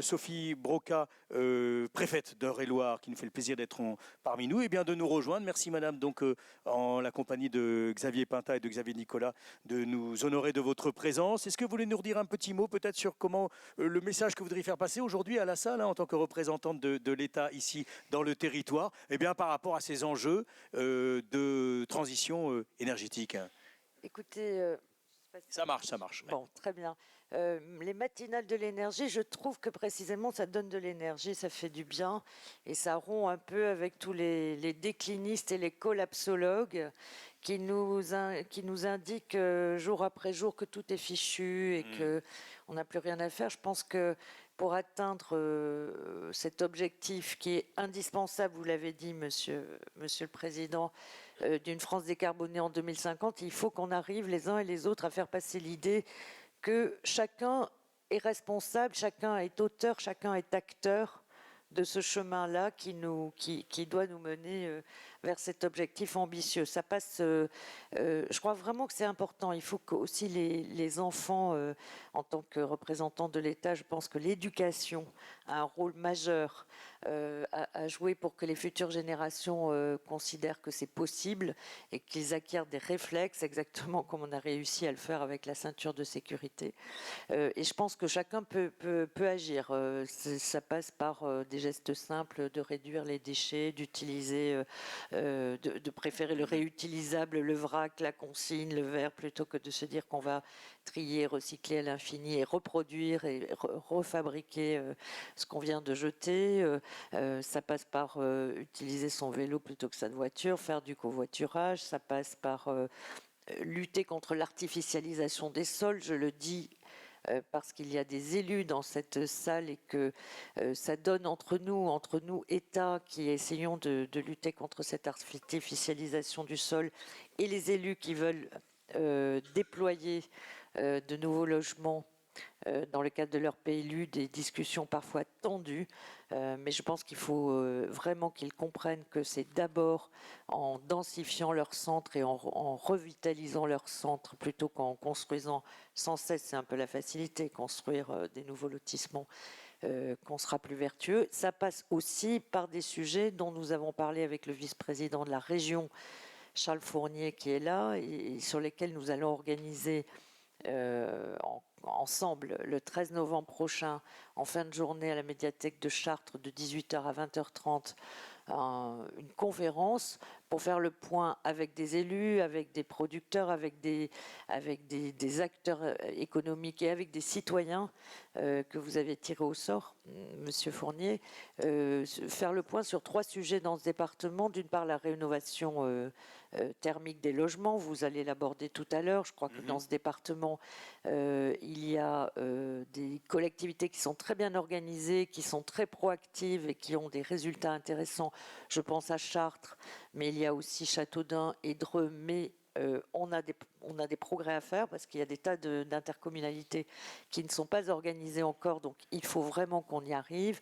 Sophie Broca, préfète d'Eure-et-Loir, qui nous fait le plaisir d'être parmi nous, et bien de nous rejoindre. Merci Madame, donc en la compagnie de Xavier Pinta et de Xavier Nicolas, de nous honorer de votre présence. Est-ce que vous voulez nous redire un petit mot peut-être sur comment le message que vous voudriez faire passer aujourd'hui à la salle, hein, en tant que représentante de l'État ici dans le territoire, et bien par rapport à ces enjeux de transition énergétique? Écoutez, ça marche. Bon, très bien. Les matinales de l'énergie, je trouve que précisément ça donne de l'énergie, ça fait du bien et ça rompt un peu avec tous les déclinistes et les collapsologues qui nous indiquent jour après jour que tout est fichu et que on n'a plus rien à faire. Je pense que pour atteindre cet objectif qui est indispensable, vous l'avez dit, monsieur le Président, d'une France décarbonée en 2050, il faut qu'on arrive les uns et les autres à faire passer l'idée que chacun est responsable, chacun est auteur, chacun est acteur de ce chemin-là qui doit nous mener vers cet objectif ambitieux. Ça passe, je crois vraiment que c'est important. Il faut que aussi les enfants, en tant que représentants de l'État, je pense que l'éducation a un rôle majeur à jouer pour que les futures générations considèrent que c'est possible et qu'ils acquièrent des réflexes, exactement comme on a réussi à le faire avec la ceinture de sécurité. Et je pense que chacun peut agir. Ça passe par des gestes simples de réduire les déchets, d'utiliser, de préférer le réutilisable, le vrac, la consigne, le verre, plutôt que de se dire qu'on va trier, recycler à l'infini et reproduire et refabriquer ce qu'on vient de jeter. Ça passe par utiliser son vélo plutôt que sa voiture, faire du covoiturage. Ça passe par lutter contre l'artificialisation des sols, je le dis parce qu'il y a des élus dans cette salle et que ça donne entre nous, État, qui essayons de lutter contre cette artificialisation du sol, et les élus qui veulent déployer de nouveaux logements dans le cadre de leur PLU, des discussions parfois tendues, mais je pense qu'il faut vraiment qu'ils comprennent que c'est d'abord en densifiant leur centre et en revitalisant leur centre plutôt qu'en construisant sans cesse, c'est un peu la facilité, construire des nouveaux lotissements, qu'on sera plus vertueux. Ça passe aussi par des sujets dont nous avons parlé avec le vice-président de la région, Charles Fournier, qui est là, et sur lesquels nous allons organiser ensemble le 13 novembre prochain, en fin de journée à la médiathèque de Chartres de 18h à 20h30, une conférence pour faire le point avec des élus, avec des producteurs, avec des acteurs économiques et avec des citoyens que vous avez tirés au sort, Monsieur Fournier, faire le point sur 3 sujets dans ce département. D'une part, la rénovation thermique des logements, vous allez l'aborder tout à l'heure. Je crois que dans ce département, il y a des collectivités qui sont très bien organisées, qui sont très proactives et qui ont des résultats intéressants. Je pense à Chartres, mais il y a aussi Châteaudun et Dreux, mais on a des progrès à faire parce qu'il y a des tas d'intercommunalités qui ne sont pas organisées encore, donc il faut vraiment qu'on y arrive.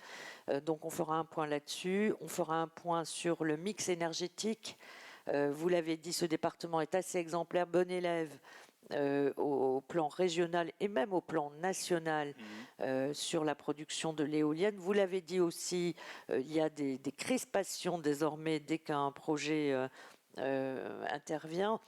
Donc on fera un point là-dessus, on fera un point sur le mix énergétique. Vous l'avez dit, ce département est assez exemplaire, bon élève au plan régional et même au plan national sur la production de l'éolienne. Vous l'avez dit aussi, il y a des crispations désormais dès qu'un projet intervient.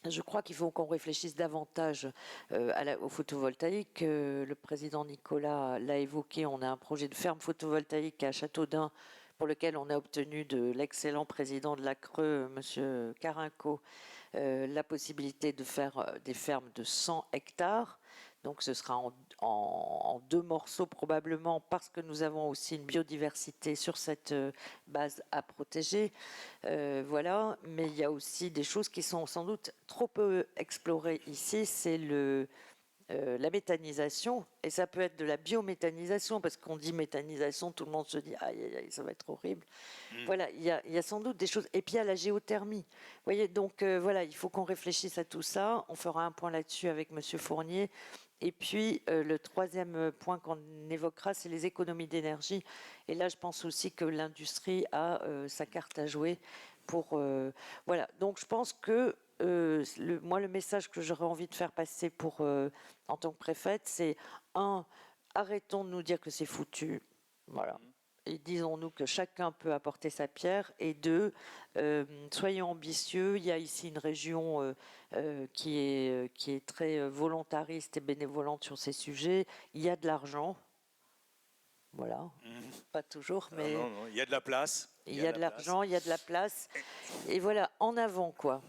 Je crois qu'il faut qu'on réfléchisse davantage au photovoltaïque. Le président Nicolas l'a évoqué, on a un projet de ferme photovoltaïque à Châteaudun pour lequel on a obtenu de l'excellent président de la Creux, M. Carinco, la possibilité de faire des fermes de 100 hectares. Donc ce sera en 2 morceaux probablement, parce que nous avons aussi une biodiversité sur cette base à protéger. Voilà, mais il y a aussi des choses qui sont sans doute trop peu explorées ici, c'est la méthanisation, et ça peut être de la biométhanisation, parce qu'on dit méthanisation, tout le monde se dit aïe, aïe, aïe, ça va être horrible. Voilà, il y a sans doute des choses, et puis il y a la géothermie. Vous voyez, donc voilà, il faut qu'on réfléchisse à tout ça. On fera un point là-dessus avec Monsieur Fournier. Et puis le 3e point qu'on évoquera, c'est les économies d'énergie. Et là, je pense aussi que l'industrie a sa carte à jouer pour voilà. Donc je pense que moi, le message que j'aurais envie de faire passer en tant que préfète, c'est arrêtons de nous dire que c'est foutu. Voilà. Et disons-nous que chacun peut apporter sa pierre. Et deux, soyons ambitieux. Il y a ici une région qui est très volontariste et bénévolente sur ces sujets. Il y a de l'argent. Voilà. Pas toujours, mais Non, il y a de la place. il y a de l'argent, il y a de la place. Et voilà, en avant, quoi.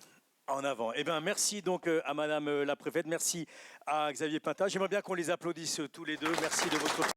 En avant. Eh bien, merci donc à Madame la préfète, merci à Xavier Pintat. J'aimerais bien qu'on les applaudisse tous les deux. Merci de votre